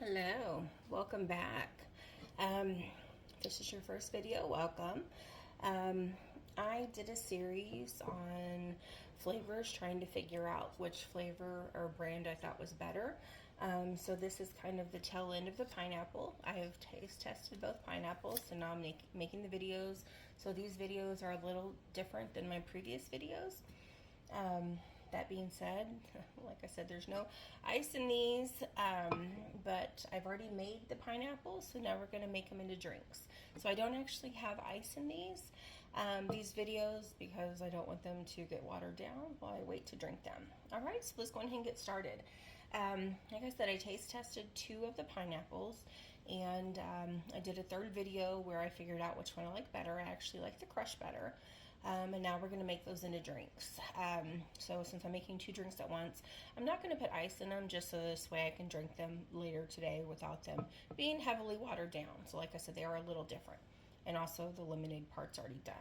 Hello, welcome back. This is your first video, welcome. I did a series on flavors trying to figure out which flavor or brand I thought was better. So this is kind of the tail end of the pineapple. I have taste tested both pineapples, so now I'm making the videos. So these videos are a little different than my previous videos. That being said, like I said, there's no ice in these, but I've already made the pineapple, so now we're going to make them into drinks. So I don't actually have ice in these videos because I don't want them to get watered down while I wait to drink them. All right, so let's go ahead and get started. Like I said, I taste tested 2 of the pineapples, and I did a third video where I figured out which one I like better. I actually like the crush better. And now we're going to make those into drinks. So since I'm making 2 drinks at once, I'm not going to put ice in them just so this way I can drink them later today without them being heavily watered down. So like I said, they are a little different. And also the lemonade part's already done.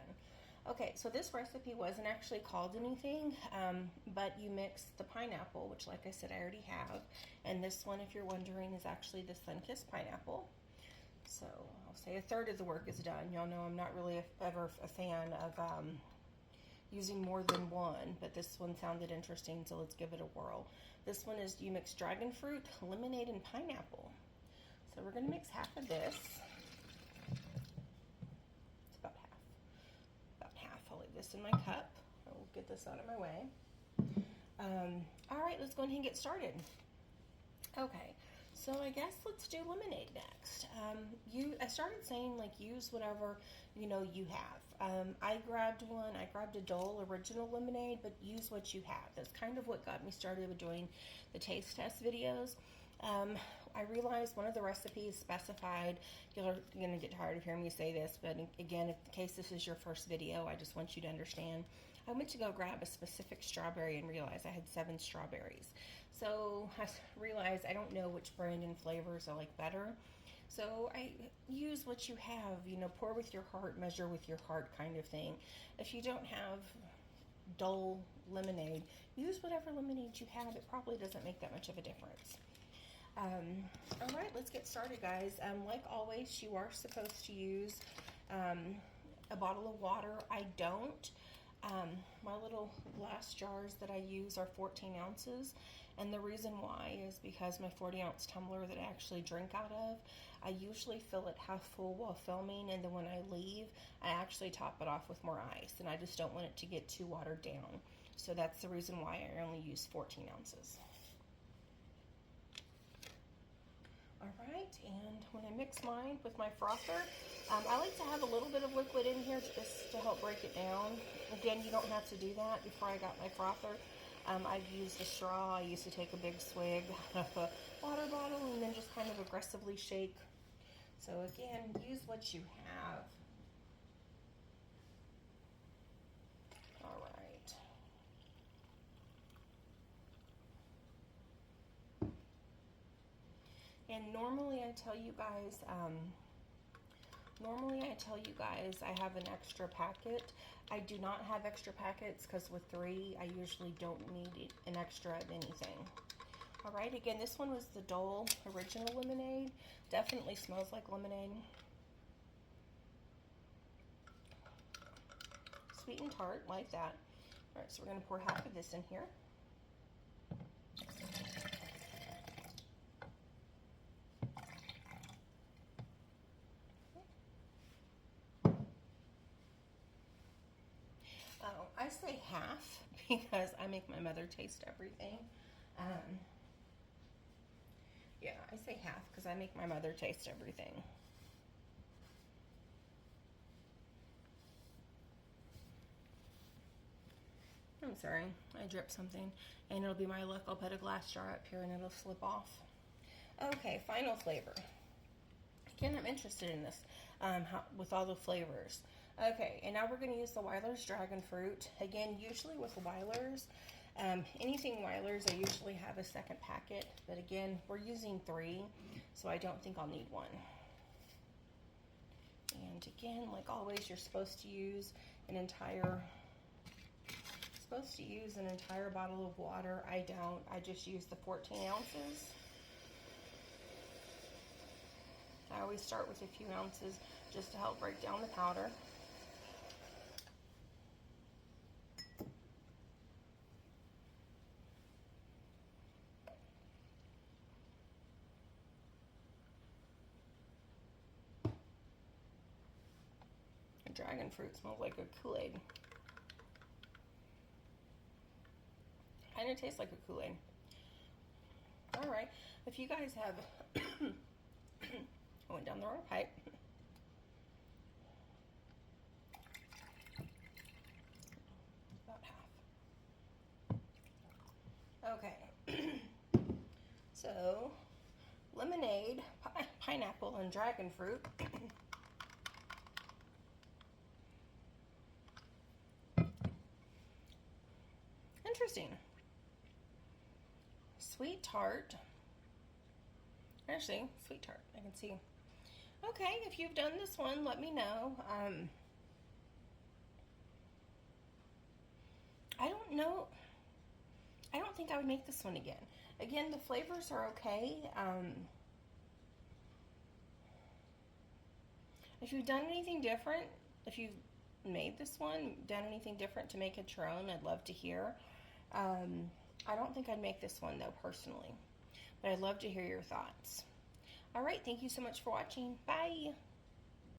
Okay, so this recipe wasn't actually called anything, but you mix the pineapple, which like I said, I already have. And this one, if you're wondering, is actually the sun-kissed pineapple. So I'll say a third of the work is done. Y'all know I'm not really ever a fan of using more than one, but this one sounded interesting, so let's give it a whirl. This one is you mix dragon fruit, lemonade, and pineapple. So we're going to mix half of this. It's about half. About half. I'll leave this in my cup. I'll get this out of my way. All right, let's go ahead and get started. Okay. So I guess let's do lemonade next. I started saying like use whatever you have. I grabbed a Dole original lemonade, but use what you have. That's kind of what got me started with doing the taste test videos. I realized one of the recipes specified, you're going to get tired of hearing me say this, but again, in case this is your first video, I just want you to understand. I went to go grab a specific strawberry and realized I had 7 strawberries. So I realized I don't know which brand and flavors I like better. So I use what you have, pour with your heart, measure with your heart kind of thing. If you don't have Dole lemonade, use whatever lemonade you have. It probably doesn't make that much of a difference. All right, let's get started, guys. Like always, you are supposed to use a bottle of water. I don't. My little glass jars that I use are 14 ounces, and the reason why is because my 40-ounce tumbler that I actually drink out of, I usually fill it half full while filming, and then when I leave, I actually top it off with more ice, and I just don't want it to get too watered down. So that's the reason why I only use 14 ounces. Alright, and when I mix mine with my frother, I like to have a little bit of liquid in here just to help break it down. Again, you don't have to do that. Before I got my frother, I've used a straw. I used to take a big swig out of a water bottle and then just kind of aggressively shake. So again, use what you have. Alright. And normally I tell you guys, I have an extra packet. I do not have extra packets because with 3, I usually don't need an extra of anything. All right, again, this one was the Dole original lemonade. Definitely smells like lemonade. Sweet and tart, like that. All right, so we're gonna pour half of this in here. I say half because I make my mother taste everything. Yeah, I say half because I make my mother taste everything. I'm sorry, I dripped something, and it'll be my luck. I'll put a glass jar up here and it'll slip off. Okay, final flavor. Again, I'm interested in this with all the flavors. Okay, and now we're going to use the Weiler's Dragon Fruit. Again, usually with Weiler's, anything Weiler's, I usually have a second packet. But again, we're using 3, so I don't think I'll need 1. And again, like always, you're supposed to use an entire bottle of water. I don't. I just use the 14 ounces. always start with a few ounces just to help break down the powder. Dragon fruit smells like a Kool-Aid. Kind of tastes like a Kool-Aid. All right, if you guys have, I went down the wrong pipe. About half. Okay. So, lemonade, pineapple, and dragon fruit. Interesting. Sweet tart. Actually, sweet tart, I can see. Okay, if you've done this one, let me know. I don't know. I don't think I would make this one again. Again, the flavors are okay. If you've done anything different, if you've made this one, done anything different to make it your own, I'd love to hear. I don't think I'd make this one though, personally, but I'd love to hear your thoughts. All right, thank you so much for watching. Bye.